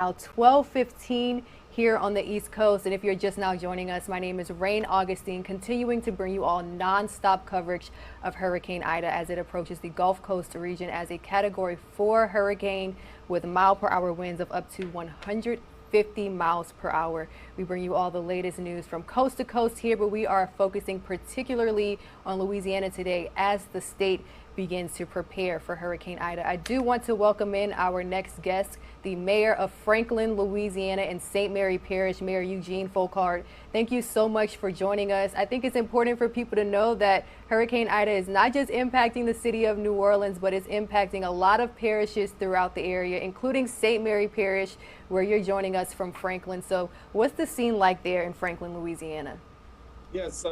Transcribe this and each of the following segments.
Now 12:15 here on the East Coast. And if you're just now joining us, my name is Rain Augustine, continuing to bring you all nonstop coverage of Hurricane Ida as it approaches the Gulf Coast region as a Category 4 hurricane with mile-per-hour winds of up to 150 miles per hour. We bring you all the latest news from coast to coast here, but we are focusing particularly on Louisiana today as the state begins to prepare for Hurricane Ida. I do want to welcome in our next guest, the mayor of Franklin, Louisiana and St. Mary Parish, Mayor Eugene Foulcard. Thank you so much for joining us. I think it's important for people to know that Hurricane Ida is not just impacting the city of New Orleans, but it's impacting a lot of parishes throughout the area, including St. Mary Parish, where you're joining us from Franklin. So what's the scene like there in Franklin, Louisiana? Yes,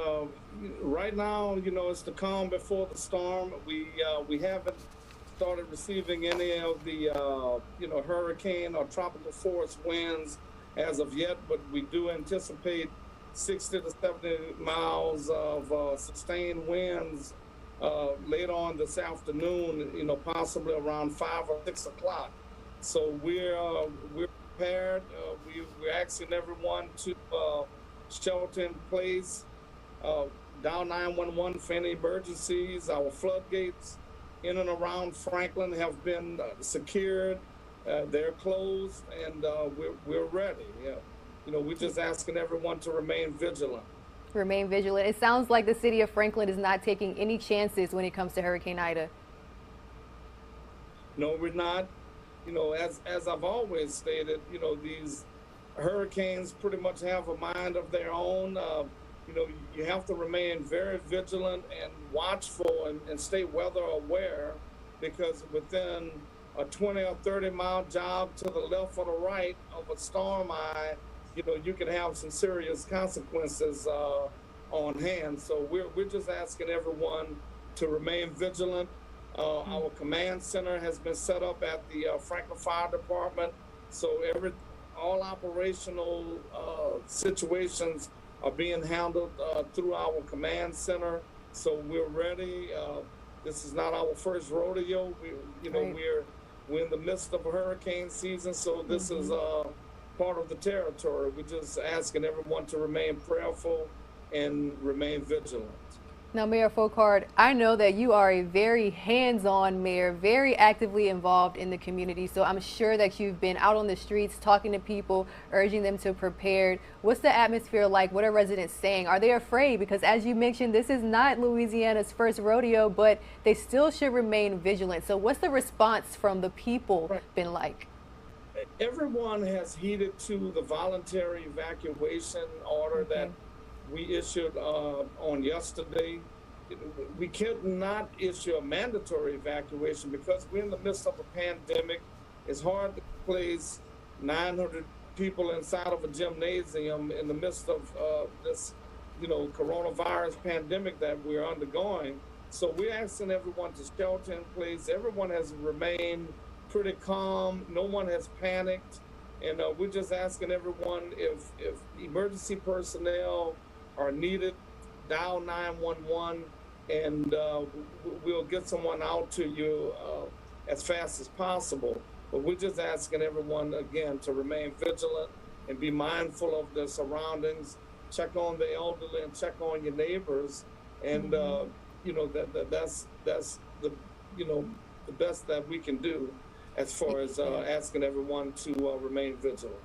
right now, it's the calm before the storm. We haven't started receiving any of the, hurricane or tropical force winds as of yet, but we do anticipate 60 to 70 miles of sustained winds later on this afternoon, possibly around 5 or 6 o'clock. So we're prepared. We're asking everyone to shelter in place, dial 911 for any emergencies. Our floodgates in and around Franklin have been secured. They're closed, and we're ready. Yeah. We're just asking everyone to remain vigilant. Remain vigilant. It sounds like the city of Franklin is not taking any chances when it comes to Hurricane Ida. No, we're not. As I've always stated, these hurricanes pretty much have a mind of their own. You have to remain very vigilant and watchful and stay weather aware, because within a 20 or 30 mile job to the left or the right of a storm eye, you can have some serious consequences on hand. So we're just asking everyone to remain vigilant. Our command center has been set up at the Franklin Fire Department, so all operational situations are being handled through our command center. So we're ready. This is not our first rodeo. Right. We're in the midst of a hurricane season, so this is part of the territory. We're just asking everyone to remain prayerful and remain vigilant. Now, Mayor Foulcard, I know that you are a very hands-on mayor, very actively involved in the community. So I'm sure that you've been out on the streets talking to people, urging them to prepare. What's the atmosphere like? What are residents saying? Are they afraid? Because as you mentioned, this is not Louisiana's first rodeo, but they still should remain vigilant. So what's the response from the people been like? Everyone has heeded to the voluntary evacuation order that we issued on yesterday. We could not issue a mandatory evacuation because we're in the midst of a pandemic. It's hard to place 900 people inside of a gymnasium in the midst of this, coronavirus pandemic that we're undergoing. So we're asking everyone to shelter in place. Everyone has remained pretty calm. No one has panicked. And we're just asking everyone, if emergency personnel are needed, dial 911, and we'll get someone out to you as fast as possible. But we're just asking everyone, again, to remain vigilant and be mindful of their surroundings, check on the elderly and check on your neighbors. And, that's the best that we can do as far as asking everyone to remain vigilant.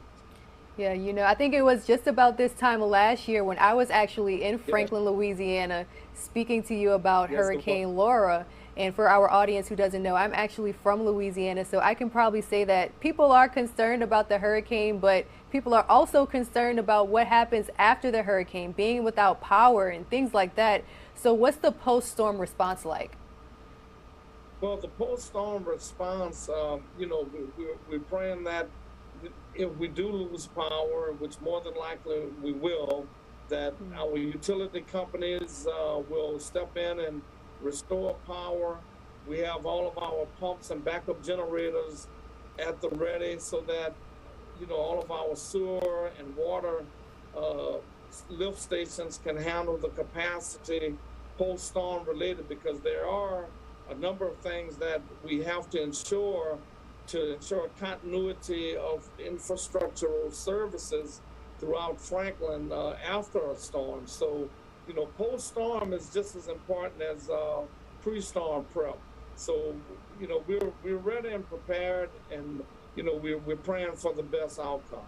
Yeah, I think it was just about this time last year when I was actually in Franklin, Louisiana, speaking to you about Hurricane Laura. And for our audience who doesn't know, I'm actually from Louisiana, so I can probably say that people are concerned about the hurricane, but people are also concerned about what happens after the hurricane, being without power and things like that. So what's the post-storm response like? Well, the post-storm response, we're praying that if we do lose power, which more than likely we will, that our utility companies will step in and restore power. We have all of our pumps and backup generators at the ready so that, all of our sewer and water lift stations can handle the capacity post-storm related, because there are a number of things that we have to ensure to ensure continuity of infrastructural services throughout Franklin after a storm. So, post-storm is just as important as pre-storm prep. So, we're ready and prepared, and we're praying for the best outcome.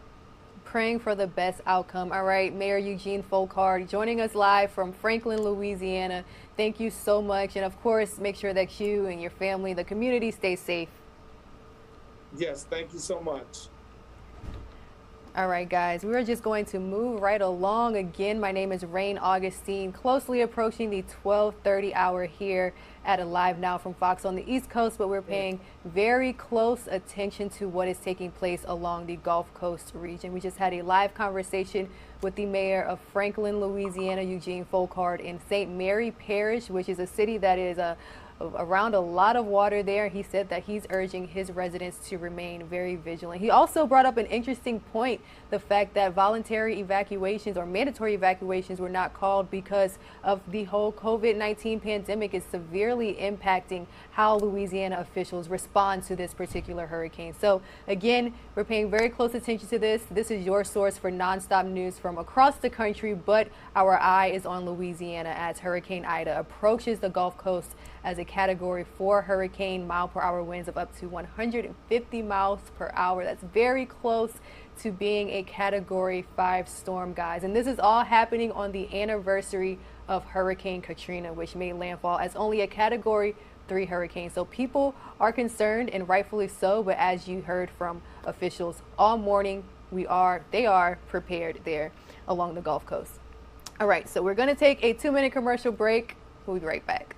Praying for the best outcome. All right, Mayor Eugene Foulcard joining us live from Franklin, Louisiana. Thank you so much, and of course, make sure that you and your family, the community, stay safe. Yes, thank you so much. All right, guys, we are just going to move right along. Again, my name is Rain Augustine, closely approaching the 12:30 hour here at a Live Now from Fox on the East Coast, but we're paying very close attention to what is taking place along the Gulf Coast region. We just had a live conversation with the mayor of Franklin, Louisiana, Eugene Foulcard, in St. Mary Parish, which is a city that is around a lot of water there. He said that he's urging his residents to remain very vigilant. He also brought up an interesting point, the fact that voluntary evacuations or mandatory evacuations were not called because of the whole COVID-19 pandemic is severely impacting how Louisiana officials respond to this particular hurricane. So again, we're paying very close attention to this. This is your source for nonstop news from across the country, but our eye is on Louisiana as Hurricane Ida approaches the Gulf Coast as a Category 4 hurricane, mile-per-hour winds of up to 150 miles per hour. That's very close to being a Category 5 storm, guys. And this is all happening on the anniversary of Hurricane Katrina, which made landfall as only a Category 3 hurricane. So people are concerned, and rightfully so, but as you heard from officials all morning, they are prepared there along the Gulf Coast. All right, so we're going to take a 2-minute commercial break. We'll be right back.